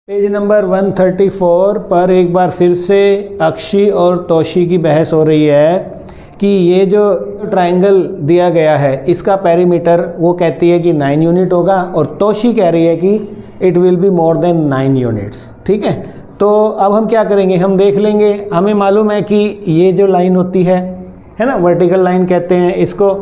Page number 134 पर एक बार फिर से अक्षी और तोशी की बहस हो रही है कि ये जो ट्रायंगल दिया गया है इसका पेरीमीटर वो कहती है कि 9 यूनिट होगा और तोशी कह रही है कि it will be more than 9 units. ठीक है, तो अब हम क्या करेंगे, हम देख लेंगे। हमें मालूम है कि ये जो लाइन होती है ना, वर्टिकल लाइन कहते हैं इसको,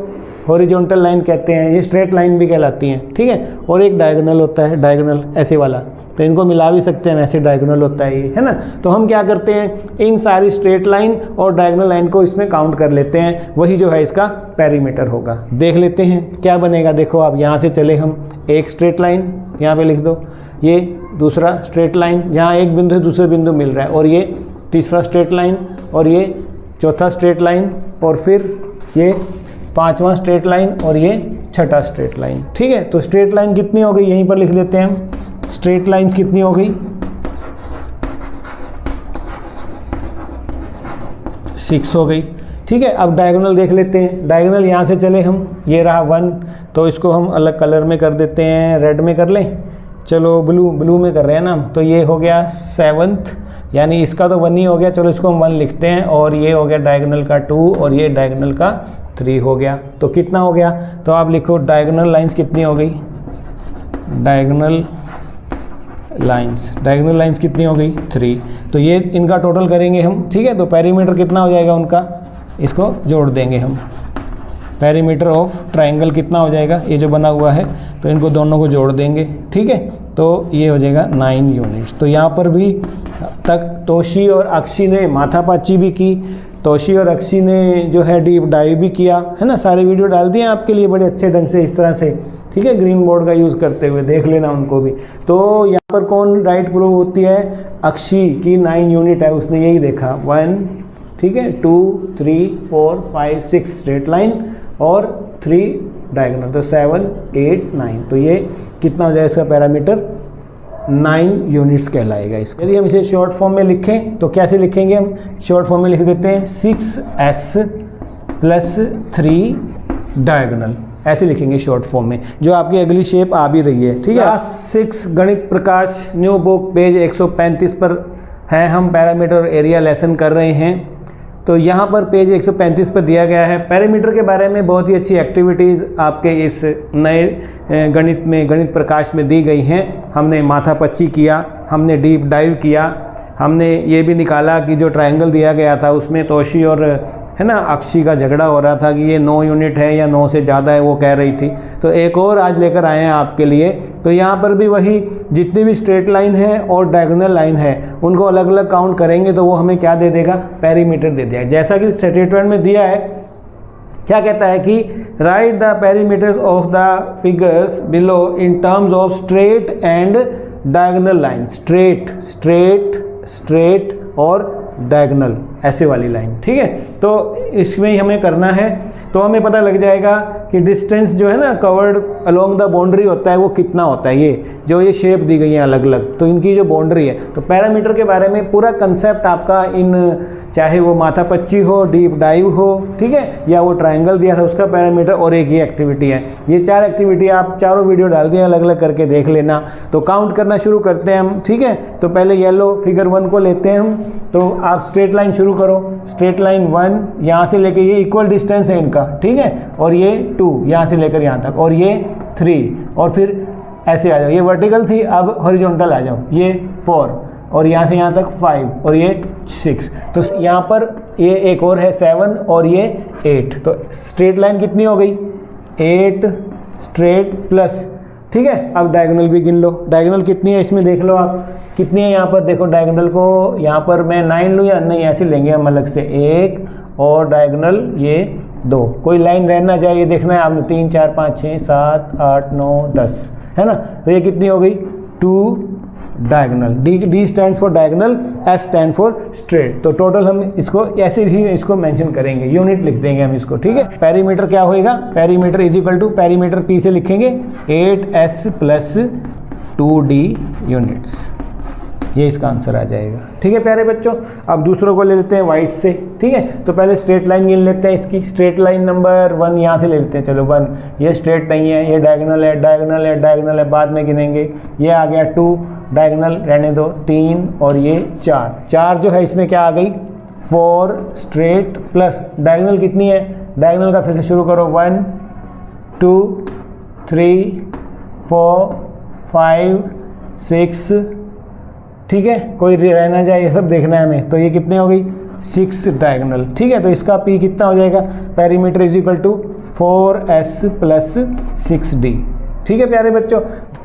हॉरिजॉन्टल लाइन कहते हैं, ये स्ट्रेट लाइन भी कहलाती हैं। ठीक है, और एक डायगोनल होता है, डायगोनल ऐसे वाला, तो इनको मिला भी सकते हैं, वैसे डायगोनल होता है ये, है ना। तो हम क्या करते हैं, इन सारी स्ट्रेट लाइन और डायगोनल लाइन को इसमें काउंट कर लेते हैं, वही जो है इसका पेरीमीटर होगा। देख लेते हैं क्या बनेगा। देखो आप यहाँ से चले, हम एक स्ट्रेट लाइन यहाँ पे लिख दो, ये दूसरा स्ट्रेट लाइन जहाँ एक बिंदु से दूसरे बिंदु मिल रहा है, और ये तीसरा स्ट्रेट लाइन, और ये चौथा स्ट्रेट लाइन, और फिर ये पांचवा स्ट्रेट लाइन, और ये छठा स्ट्रेट लाइन। ठीक है, तो स्ट्रेट लाइन कितनी हो गई, यहीं पर लिख लेते हैं हम। स्ट्रेट लाइंस कितनी हो गई, 6 हो गई। ठीक है, अब डायगोनल देख लेते हैं। डायगोनल यहाँ से चले हम, ये रहा 1, तो इसको हम अलग कलर में कर देते हैं, रेड में कर लें, चलो ब्लू में कर रहे हैं ना। तो ये हो गया 7th, यानी इसका तो 1 ही हो गया, चलो इसको हम 1 लिखते हैं, और ये हो गया डायगोनल का 2 और ये डायगोनल का 3 हो गया। तो कितना हो गया, तो आप लिखो डायगोनल लाइंस कितनी हो गई, डायगोनल लाइंस कितनी हो गई, 3। तो ये इनका टोटल करेंगे हम। ठीक है, तो पेरीमीटर कितना हो जाएगा उनका, इसको जोड़ देंगे हम। पेरीमीटर ऑफ ट्रायंगल कितना हो जाएगा, ये जो बना हुआ है, तो इनको दोनों को जोड़ देंगे। ठीक है, तो ये हो जाएगा 9 यूनिट्स। तो यहाँ पर भी तक तोशी और अक्षी ने माथापाची भी की, तोशी और अक्षी ने जो है डीप डाइव भी किया, है ना। सारे वीडियो डाल दिए आपके लिए बड़े अच्छे ढंग से, इस तरह से। ठीक है, ग्रीन बोर्ड का यूज़ करते हुए देख लेना उनको भी। तो यहाँ पर कौन राइट प्रूव होती है, अक्षी की 9 यूनिट है, उसने यही देखा 1, ठीक है, 2, 3, 4, 5, 6 स्ट्रेट लाइन और 3 डायगोनल, तो 7, 8, 9। तो ये कितना हो जाए इसका पैरामीटर, 9 यूनिट्स कहलाएगा इसका। यदि हम इसे शॉर्ट फॉर्म में लिखें तो कैसे लिखेंगे, हम शॉर्ट फॉर्म में लिख देते हैं 6s + 3 डायगोनल, ऐसे लिखेंगे शॉर्ट फॉर्म में, जो आपकी अगली शेप आ भी रही है। ठीक है, क्लास 6 गणित प्रकाश न्यू बुक पेज 135 पर हैं हम, पैरामीटर और एरिया लेसन कर रहे हैं। तो यहाँ पर पेज 135 पर दिया गया है पेरीमीटर के बारे में बहुत ही अच्छी एक्टिविटीज़ आपके इस नए गणित प्रकाश में दी गई हैं। हमने माथापच्ची किया, हमने डीप डाइव किया, हमने ये भी निकाला कि जो ट्रायंगल दिया गया था उसमें तोशी और है ना अक्षी का झगड़ा हो रहा था कि ये 9 यूनिट है या 9 से ज़्यादा है, वो कह रही थी। तो एक और आज लेकर आए हैं आपके लिए। तो यहाँ पर भी वही, जितनी भी स्ट्रेट लाइन है और डायगोनल लाइन है उनको अलग अलग काउंट करेंगे तो वो हमें क्या दे देगा, पेरीमीटर दे देगा। जैसा कि स्टेटमेंट में दिया है, क्या कहता है कि right the perimeters of the figures below in terms of straight and diagonal line. Straight और डायगोनल, ऐसे वाली लाइन। ठीक है, तो इसमें ही हमें करना है। तो हमें पता लग जाएगा कि डिस्टेंस जो है ना कवर्ड अलोंग द बाउंड्री होता है वो कितना होता है। ये जो ये शेप दी गई है अलग अलग, तो इनकी जो बाउंड्री है, तो पैरामीटर के बारे में पूरा कंसेप्ट आपका इन, चाहे वो माथापच्ची हो, डीप डाइव हो, ठीक है, या वो ट्रायंगल दिया था उसका पैरामीटर, और एक ये एक्टिविटी है। ये 4 एक्टिविटी आप चारों वीडियो डाल दिए, अलग अलग करके देख लेना। तो काउंट करना शुरू करते हैं हम। ठीक है, तो पहले येलो फिगर 1 को लेते हैं हम। तो आप स्ट्रेट लाइन शुरू करो, स्ट्रेट लाइन 1 यहाँ से लेके, ये इक्वल डिस्टेंस है इनका, ठीक है, और ये 2 यहाँ से लेकर यहाँ तक, और ये 3, और फिर ऐसे आ जाओ, ये वर्टिकल थी, अब हॉरिजॉन्टल आ जाओ, ये 4, और यहाँ से यहाँ तक 5, और ये 6। तो यहाँ पर ये एक और है 7 और ये 8। तो स्ट्रेट लाइन कितनी हो गई, 8 स्ट्रेट प्लस, ठीक है। अब डायगोनल भी गिन लो, डायगोनल कितनी है इसमें देख लो आप, कितनी है यहाँ पर देखो। डायगोनल को यहाँ पर मैं 9 लूँ या नहीं, ऐसे लेंगे हम अलग से, 1 और डायगोनल ये 2, कोई लाइन रहना चाहिए, देखना है आपने, 3, 4, 5, 6, 7, 8, 9, 10, है ना। तो ये कितनी हो गई, 2 diagonal. D stand for diagonal, S stand for straight. तो टोटल हम इसको ऐसे ही इसको मेंशन करेंगे, यूनिट लिख देंगे हम इसको। ठीक है, पेरीमीटर क्या होएगा, perimeter is equal to, perimeter P से लिखेंगे 8S + 2D यूनिट्स। ये इसका आंसर आ जाएगा। ठीक है प्यारे बच्चों, अब दूसरों को ले लेते हैं वाइट से। ठीक है, तो पहले स्ट्रेट लाइन गिन लेते हैं इसकी। स्ट्रेट लाइन नंबर 1 यहाँ से ले लेते हैं। चलो 1, ये स्ट्रेट नहीं है, ये डायगोनल है, डायगोनल है, डायगोनल है, बाद में गिनेंगे। ये आ गया 2, डायगोनल रहने दो 3, और ये 4 जो है इसमें क्या आ गई 4 स्ट्रेट प्लस डायगोनल कितनी है, डायगोनल का फिर से शुरू करो 1 2 3 4 5 6। ठीक है, कोई रह ना जाए, ये सब देखना है हमें। तो ये कितने हो गई 6 डायगोनल। ठीक है, तो इसका P कितना हो जाएगा, perimeter is equal to 4S plus 6D। ठीक है प्यारे बच्चों,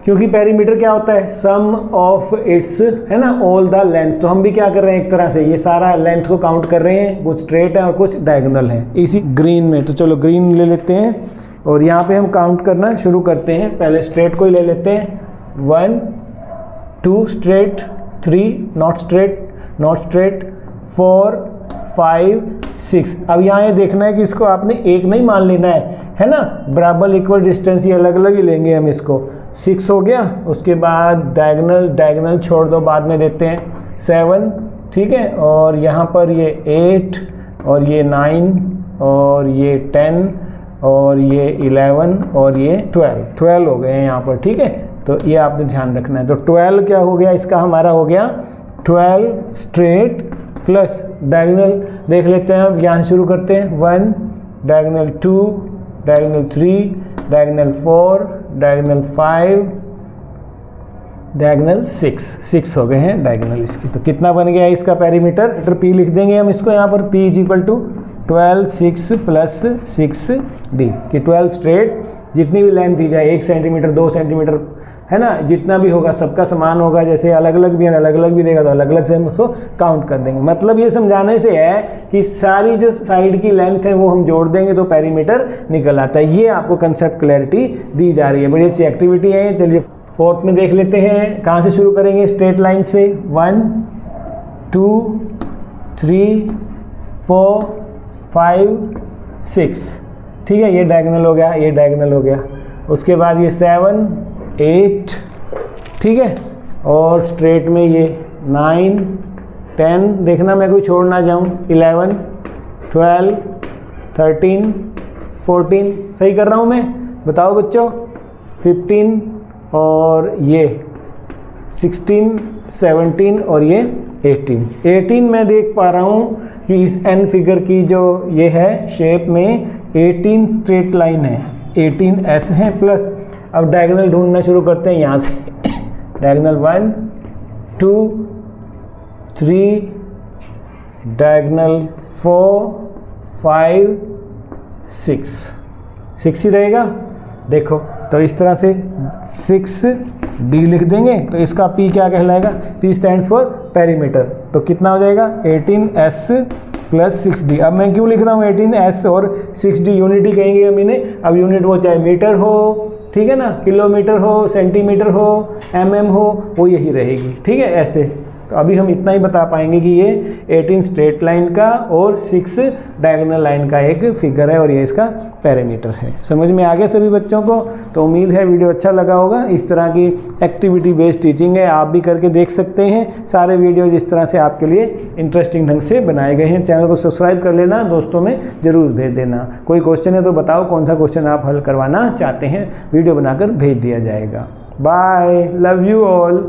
क्योंकि पेरीमीटर क्या होता है सम ऑफ इट्स, है ना, ऑल द लेंथ। तो हम भी क्या कर रहे हैं एक तरह से ये सारा लेंथ को काउंट कर रहे हैं, कुछ स्ट्रेट है और कुछ डायगोनल है इसी ग्रीन में। तो चलो ग्रीन ले लेते हैं और यहाँ पे हम काउंट करना शुरू करते हैं। पहले स्ट्रेट को ही ले लेते हैं 1 2 स्ट्रेट, 3 नॉट स्ट्रेट 4 5 6। अब यहाँ ये देखना है कि इसको आपने एक नहीं मान लेना है ना, बराबर इक्वल डिस्टेंस, ये अलग अलग ही लेंगे हम इसको। 6 हो गया, उसके बाद डायगोनल छोड़ दो, बाद में देते हैं 7। ठीक है, और यहाँ पर ये 8 और ये 9 और ये 10 और ये 11 और ये 12 हो गए हैं यहाँ पर। ठीक है, तो ये आपने ध्यान रखना है। तो 12 क्या हो गया इसका, हमारा हो गया 12 स्ट्रेट प्लस डायगोनल। देख लेते हैं, अब यहाँ से शुरू करते हैं 1 diagonal 2 diagonal 3 diagonal 4 diagonal 5 diagonal 6 हो गए हैं डायगोनल इसकी। तो कितना बन गया इसका पेरीमीटर, P लिख देंगे हम इसको यहाँ पर, P is equal to 12 6 plus 6D कि 12 स्ट्रेट जितनी भी लेंथ दी जाए 1 सेंटीमीटर 2 सेंटीमीटर, है ना, जितना भी होगा सबका समान होगा। जैसे अलग अलग भी देगा तो अलग अलग से हम उसको काउंट कर देंगे। मतलब ये समझाने से है कि सारी जो साइड की लेंथ है वो हम जोड़ देंगे तो पेरीमीटर निकल आता है। ये आपको कंसेप्ट क्लैरिटी दी जा रही है, बड़ी अच्छी एक्टिविटी है। चलिए फोर्थ में देख लेते हैं, कहाँ से शुरू करेंगे, स्ट्रेट लाइन से 1 2 3 4 5 6। ठीक है, ये डायगोनल हो गया, ये डायगोनल हो गया। उसके बाद ये 7 8। ठीक है, और स्ट्रेट में ये 9 10, देखना मैं कोई छोड़ ना जाऊँ, 11 12 13 14, सही कर रहा हूँ मैं, बताओ बच्चों, 15 और ये 16 17 और ये 18 मैं देख पा रहा हूँ कि इस एन फिगर की जो ये है शेप में 18 स्ट्रेट लाइन है, 18S है प्लस। अब डायगोनल ढूंढना शुरू करते हैं यहाँ से डायगोनल 1 2 3 डायगोनल 4 5 6 ही रहेगा। देखो तो इस तरह से 6D लिख देंगे तो इसका P क्या कहलाएगा, P स्टैंड्स फॉर पेरीमीटर। तो कितना हो जाएगा 18S प्लस 6D। अब मैं क्यों लिख रहा हूँ 18S और 6D, यूनिट ही कहेंगे हम इन्हें। अब यूनिट वो चाहे मीटर हो, ठीक है ना, किलोमीटर हो, सेंटीमीटर हो, mm हो, वो यही रहेगी। ठीक है, ऐसे। तो अभी हम इतना ही बता पाएंगे कि ये 18 स्ट्रेट लाइन का और 6 डायगोनल लाइन का एक फिगर है और ये इसका पेरीमीटर है। समझ में आ गया सभी बच्चों को? तो उम्मीद है वीडियो अच्छा लगा होगा। इस तरह की एक्टिविटी बेस्ड टीचिंग है, आप भी करके देख सकते हैं। सारे वीडियोज इस तरह से आपके लिए इंटरेस्टिंग ढंग से बनाए गए हैं। चैनल को सब्सक्राइब कर लेना, दोस्तों में ज़रूर भेज देना। कोई क्वेश्चन है तो बताओ कौन सा क्वेश्चन आप हल करवाना चाहते हैं, वीडियो बनाकर भेज दिया जाएगा। Bye, love you all.